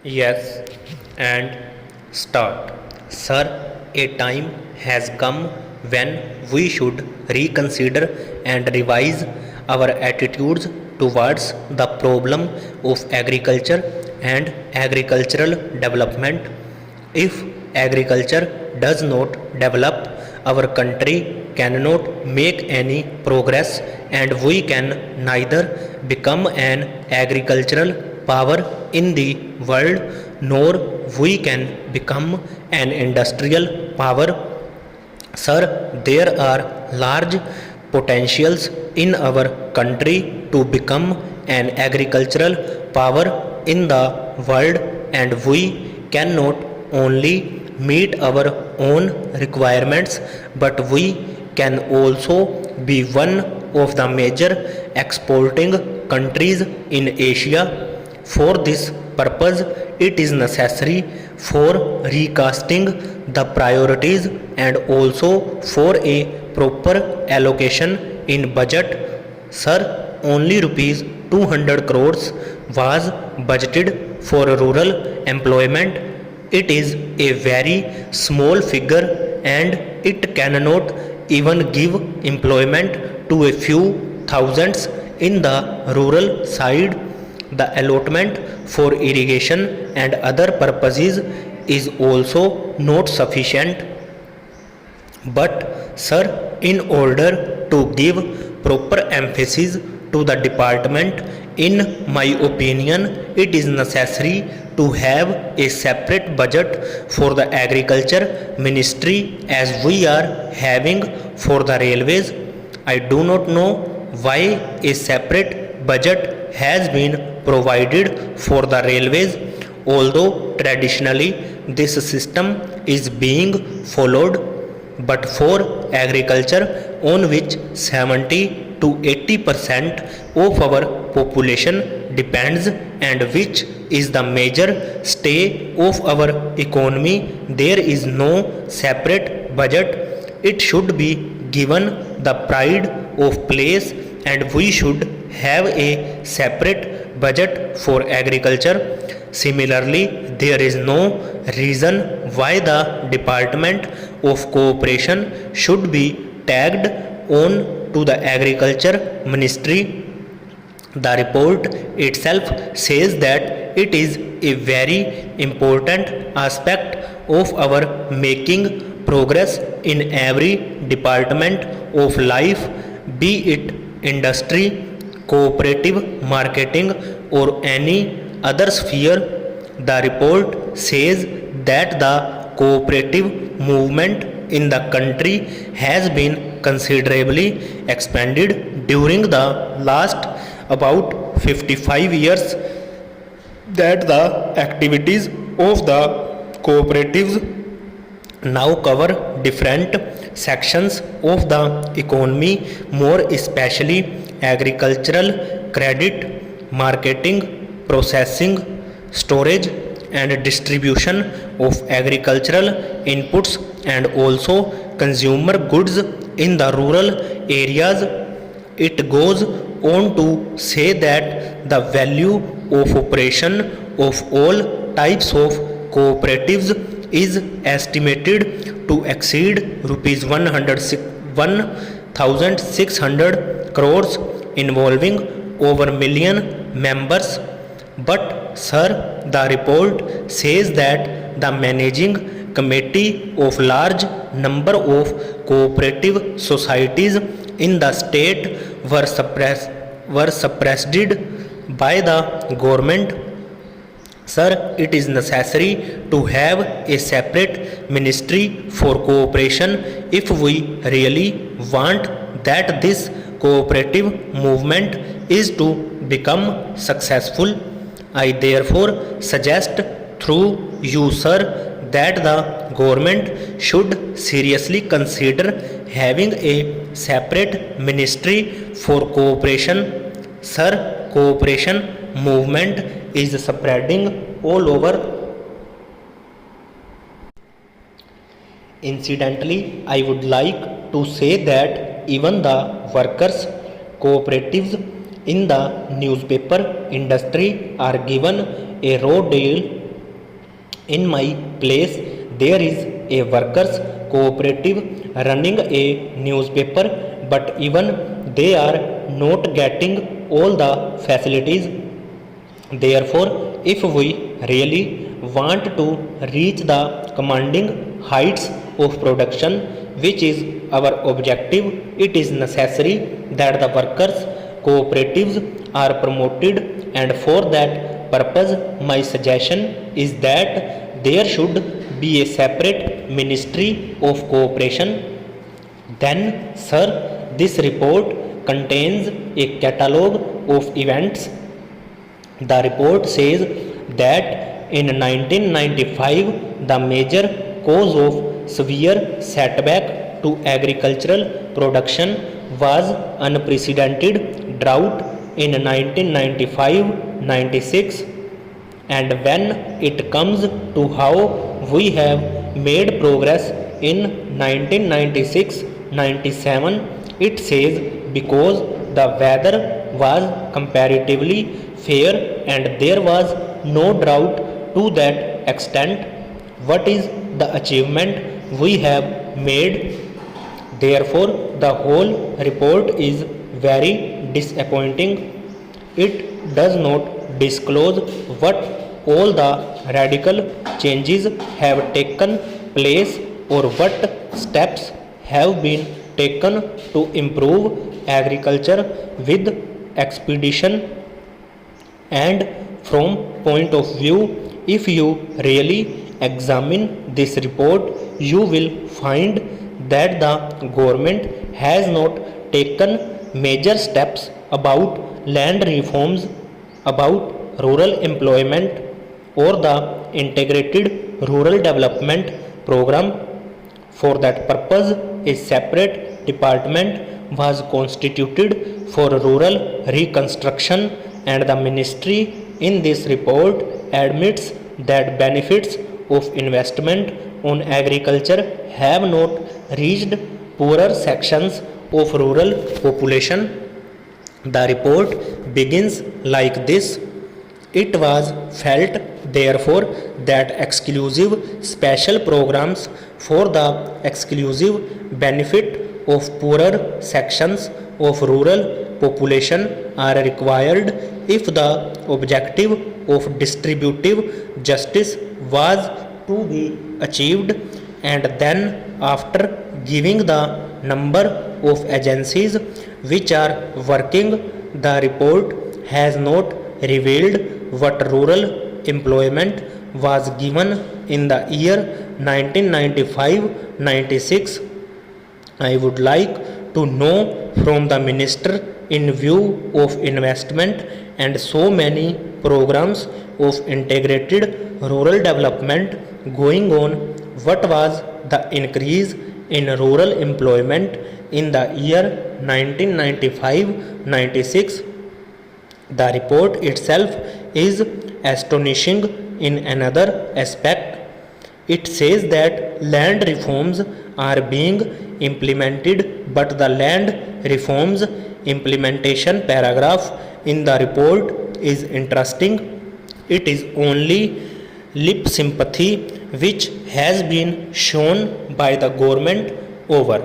Yes, and start. Sir, a time has come when we should reconsider and revise our attitudes towards the problem of agriculture and agricultural development. If agriculture does not develop, our country cannot make any progress, and we can neither become an agricultural power in the world nor we can become an industrial power. Sir, there are large potentials in our country to become an agricultural power in the world, and we cannot only meet our own requirements but we can also be one of the major exporting countries in Asia. For this purpose, it is necessary for recasting the priorities and also for a proper allocation in budget. Sir, only rupees 200 crores was budgeted for rural employment. It is a very small figure and it cannot even give employment to a few thousands in the rural side. The allotment for irrigation and other purposes is also not sufficient. But, sir, in order to give proper emphasis to the department, in my opinion, it is necessary to have a separate budget for the agriculture ministry as we are having for the railways. I do not know why a separate budget has been provided for the railways, although traditionally this system is being followed. But for agriculture, on which 70 to 80% of our population depends and which is the major stay of our economy, there is no separate budget. It should be given the pride of place and we should have a separate budget for agriculture. Similarly, there is no reason why the Department of Cooperation should be tagged on to the Agriculture Ministry. The report itself says that it is a very important aspect of our making progress in every department of life, be it industry, cooperative marketing, or any other sphere. The report says that the cooperative movement in the country has been considerably expanded during the last about 55 years, that the activities of the cooperatives now cover different sections of the economy, more especially agricultural credit, marketing, processing, storage and distribution of agricultural inputs and also consumer goods in the rural areas. It goes on to say that the value of operation of all types of cooperatives is estimated to exceed rupees 1,600 crores, involving over million members. But, sir, the report says that the managing committee of large number of cooperative societies in the state were suppressed by the government. Sir, it is necessary to have a separate ministry for cooperation if we really want that this cooperative movement is to become successful. I therefore suggest through you, sir, that the government should seriously consider having a separate ministry for cooperation. Sir, cooperation movement is spreading all over. Incidentally, I would like to say that even the workers' cooperatives in the newspaper industry are given a raw deal In my place, there is a workers' cooperative running a newspaper, but even they are not getting all the facilities. Therefore, if we really want to reach the commanding heights of production, which is our objective, it is necessary that the workers' cooperatives are promoted, and for that purpose, my suggestion is that there should be a separate Ministry of Cooperation. Then, sir, this report contains a catalogue of events. The report says that in 1995, the major cause of severe setback to agricultural production was unprecedented drought in 1995-96, and when it comes to how we have made progress in 1996-97, it says because the weather was comparatively fair and there was no drought to that extent. What is the achievement we have made? Therefore, the whole report is very disappointing. It does not disclose what all the radical changes have taken place or what steps have been taken to improve agriculture with expedition. And from point of view, if you really examine this report, you will find that the government has not taken major steps about land reforms, about rural employment, or the integrated rural development program. For that purpose, a separate department was constituted for rural reconstruction, and the ministry in this report admits that benefits of investment on agriculture have not reached poorer sections of rural population. The report begins like this: it was felt, therefore, that exclusive special programs for the exclusive benefit of poorer sections of rural population are required if the objective of distributive justice was to be achieved. And then, after giving the number of agencies which are working, the report has not revealed what rural employment was given in the year 1995-96. I would like to know from the minister, in view of investment and so many programs of integrated rural development going on, what was the increase in rural employment in the year 1995-96. The report itself is astonishing in another aspect. It says that land reforms are being implemented, but the land reforms implementation paragraph in the report is interesting. It is only lip sympathy which has been shown by the government over